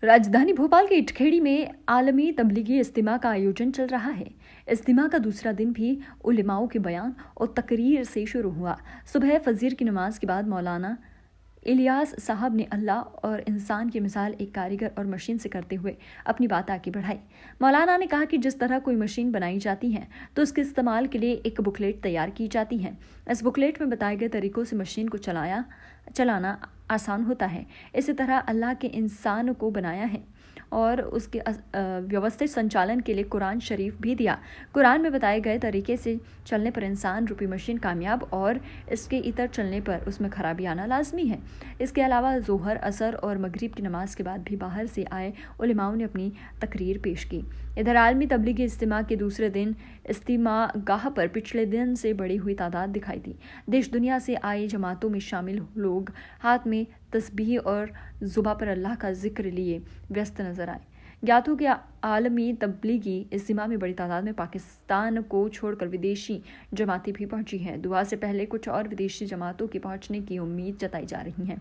राजधानी भोपाल के इटखेड़ी में आलमी तबलीगी इज्तिमा का आयोजन चल रहा है। इज्तिमा का दूसरा दिन भी उलेमाओं के बयान और तकरीर से शुरू हुआ। सुबह फजर की नमाज के बाद मौलाना इलियास साहब ने अल्लाह और इंसान की मिसाल एक कारीगर और मशीन से करते हुए अपनी बात आगे बढ़ाई। मौलाना ने कहा कि जिस तरह कोई मशीन बनाई जाती है तो उसके इस्तेमाल के लिए एक बुकलेट तैयार की जाती है। इस बुकलेट में बताए गए तरीकों से मशीन को चलाना आसान होता है। इसी तरह अल्लाह के इंसान को बनाया है और उसके व्यवस्थित संचालन के लिए कुरान शरीफ भी दिया। कुरान में बताए गए तरीके से चलने पर इंसान रूपी मशीन कामयाब और इसके इतर चलने पर उसमें खराबी आना लाजमी है। इसके अलावा ज़ोहर, असर और मगरिब की नमाज के बाद भी बाहर से आए उलेमाओं ने अपनी तकरीर पेश की। इधर आलमी तबलीगी इज्तिमा के दूसरे दिन इज्तिमा गाह पर पिछले दिन से बढ़ी हुई तादाद दिखाई दी। देश दुनिया से आए जमातों में शामिल लोग हाथ में तस्बीह और जुबा पर अल्लाह का जिक्र लिए व्यस्त नजर आए। ज्ञात हो कि आलमी तबलीगी इज्तिमा में बड़ी तादाद में पाकिस्तान को छोड़कर विदेशी जमातें भी पहुंची हैं। दुआ से पहले कुछ और विदेशी जमातों के पहुंचने की उम्मीद जताई जा रही है।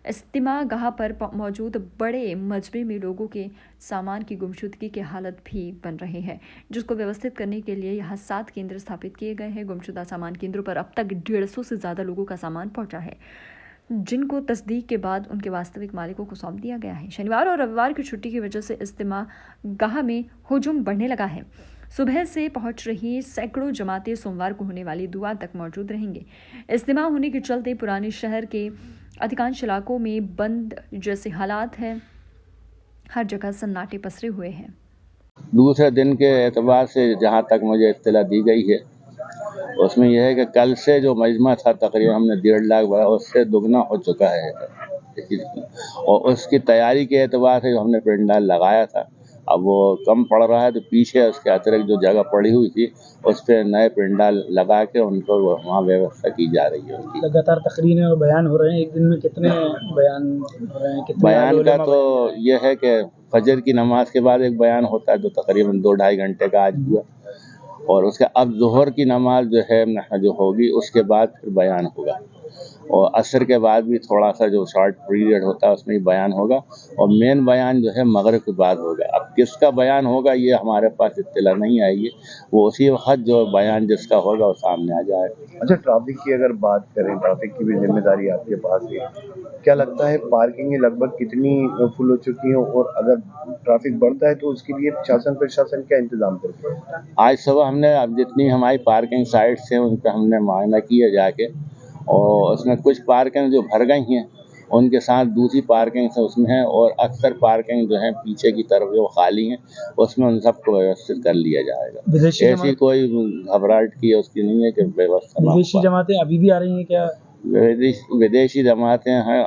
इज्तिमा गाह पर मौजूद बड़े मजमे में लोगों के सामान की गुमशुदगी की हालत भी बन रही है, जिसको व्यवस्थित करने के लिए यहाँ 7 केंद्र स्थापित किए गए हैं। गुमशुदा सामान केंद्रों पर अब तक 150 से ज़्यादा लोगों का सामान पहुंचा है, जिनको तस्दीक के बाद उनके वास्तविक मालिकों को सौंप दिया गया है। शनिवार और रविवार की छुट्टी की वजह से इज्तिमा गाह में हुजूम बढ़ने लगा है। सुबह से पहुंच रही सैकड़ों जमातें सोमवार को होने वाली दुआ तक मौजूद रहेंगे। इज्तिमा होने के चलते पुराने शहर के अधिकांश इलाकों में बंद जैसे हालात हैं। हर जगह सन्नाटे पसरे हुए हैं। दूसरे दिन के एतबार से जहाँ तक मुझे इत्तला दी गई है उसमें यह है कि कल से जो मजमा था तकरीबन हमने 1.5 लाख भरा, उससे दुगना हो चुका है। और उसकी तैयारी के एतबार से जो हमने पंडाल लगाया था अब वो कम पड़ रहा है, तो पीछे उसके अतिरिक्त जो जगह पड़ी हुई थी उस पर नए पंडाल लगा के उनको वहाँ व्यवस्था की जा रही है। लगातार तकरीरें और बयान हो रहे हैं, एक दिन में कितने बयान हो रहे हैं? कितने बयान का तो यह है कि फजर की नमाज के बाद एक बयान होता है जो तकरीबन 2-2.5 घंटे का आज हुआ, और उसके अब ज़ोहर की नमाज जो है जो होगी उसके बाद फिर बयान होगा, और असर के बाद भी थोड़ा सा जो शॉर्ट पीरियड होता है उसमें बयान होगा, और मेन बयान जो है मगरिब के बाद होगा। अब किसका बयान होगा ये हमारे पास इत्तला नहीं आई है, वो उसी वक्त जो बयान जिसका होगा वो सामने आ जाएगा। अच्छा, ट्रैफिक की अगर बात करें, ट्रैफिक की भी जिम्मेदारी आपके पास है, क्या लगता है पार्किंग लगभग कितनी फुल हो चुकी है, और अगर ट्रैफिक बढ़ता है तो उसके लिए शासन प्रशासन क्या इंतजाम करते हैं? आज सुबह हमने अब जितनी हमारी पार्किंग साइट्स हैं उन पर हमने मुआयना किया जाके, और उसमें कुछ पार्किंग जो भर गई हैं उनके साथ दूसरी पार्किंग से उसमें है, और अक्सर पार्किंग जो है पीछे की तरफ जो खाली हैं उसमें उन सबको व्यवस्थित कर लिया जाएगा। ऐसी कोई घबराहट की उसकी नहीं है कि व्यवस्था। विदेशी जमातें अभी भी आ रही हैं क्या? विदेशी जमातें हैं,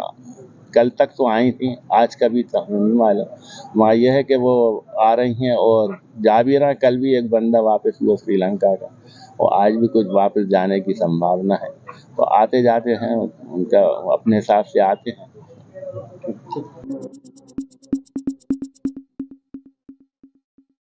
कल तक तो आई थी, आज का भी नहीं मालूम। वहाँ यह है कि वो आ रही हैं और जा भी रहा। कल भी एक बंदा वापस हुआ श्रीलंका का, और आज भी कुछ वापस जाने की संभावना है, तो आते जाते हैं, उनका अपने हिसाब से आते हैं।